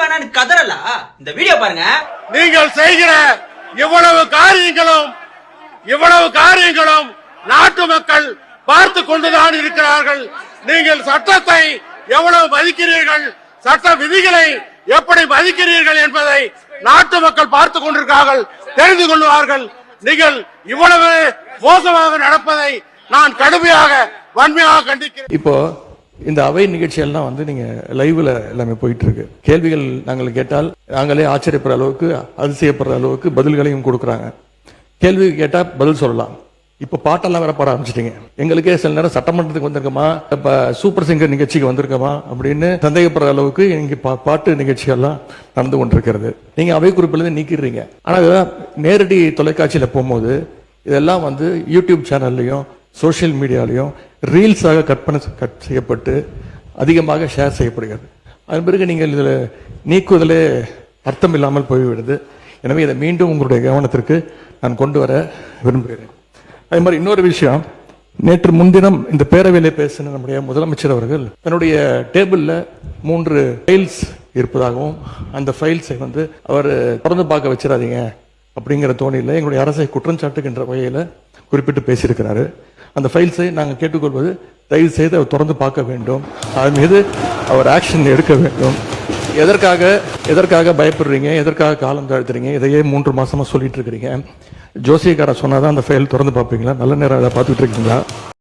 வேணான்னு கதறலா? இந்த வீடியோ பாருங்க. நீங்கள் செய்கிற இவ்வளவு காரியங்களும் நாட்டு மக்கள் பார்த்து கொண்டுதான் இருக்கிறார்கள். நீங்கள் சட்டத்தை எவ்வளவு மதிக்கிறீர்கள், சட்ட விதிகளை எப்படி மதிக்கிறீர்கள் என்பதை நாட்டு மக்கள் பார்த்து கொண்டிருக்கிறார்கள், தெரிந்து கொள்வார்கள். நீங்கள் இவ்வளவு மோசமாக நடப்பதை நான் கடுமையாக வன்மையாக கண்டிக்கிறேன். இப்போ இந்த அவை நிகழ்ச்சியெல்லாம் வந்து நீங்க லைவ்ல எல்லாமே போயிட்டு இருக்கு. கேள்விகள் நாங்கள் கேட்டால் நாங்களே ஆச்சரியப்படுற அளவுக்கு, அதிசயப்படுற அளவுக்கு பதில்களையும் கொடுக்குறாங்க. கேள்வி கேட்டா பதில் சொல்லலாம். இப்ப பாட்டெல்லாம் வேற பாட ஆரம்பிச்சிட்டீங்க. எங்களுக்கே சில நேரம் சட்டமன்றத்துக்கு வந்திருக்கோமா, இப்ப சூப்பர் சிங்கர் நிகழ்ச்சிக்கு வந்திருக்கோமா அப்படின்னு சந்தேகப்படுற அளவுக்கு இங்க பாட்டு நிகழ்ச்சியெல்லாம் நடந்து கொண்டிருக்கிறது. நீங்க அவை குறிப்பிலிருந்து நீக்கிடுறீங்க. ஆனா நேரடி தொலைக்காட்சியில போகும்போது இதெல்லாம் வந்து யூடியூப் சேனல்லையும் சோசியல் மீடியாலையும் ரீல்ஸாக கட் செய்யப்பட்டு அதிகமாக ஷேர் செய்யப்படுகிறது. அதன் பிறகு நீங்கள் இதில் நீக்குவதிலே அர்த்தம் இல்லாமல் போய்விடுது. எனவே இதை மீண்டும் உங்களுடைய கவனத்திற்கு நான் கொண்டு வர விரும்புகிறேன். அதே மாதிரி இன்னொரு விஷயம், நேற்று முன்தினம் இந்த பேரவையிலே பேசின நம்முடைய முதலமைச்சர் அவர்கள் தன்னுடைய டேபிளில் 3 ஃபைல்ஸ் இருப்பதாகவும் அந்த ஃபைல்ஸை வந்து அவர் திறந்து பார்க்க வச்சிடாதீங்க அப்படிங்கிற தோணியில் எங்களுடைய அரசை குற்றம் சாட்டுகின்ற வகையில் குறிப்பிட்டு பேசியிருக்கிறாரு. அந்த ஃபைல்ஸை நாங்கள் கேட்டுக்கொள்வது, தயவு செய்து அவர் திறந்து பார்க்க வேண்டும், அது மீது அவர் ஆக்ஷன் எடுக்க வேண்டும். எதற்காக பயப்படுறீங்க, எதற்காக காலம் தாழ்த்துறீங்க? இதையே 3 மாசமா சொல்லிட்டு இருக்கிறீங்க. ஜோசியக்காரன் சொன்னாதான் அந்த ஃபைல் திறந்து பார்ப்பீங்களா? நல்ல நேரம் அதை பார்த்துட்டு இருக்கீங்களா?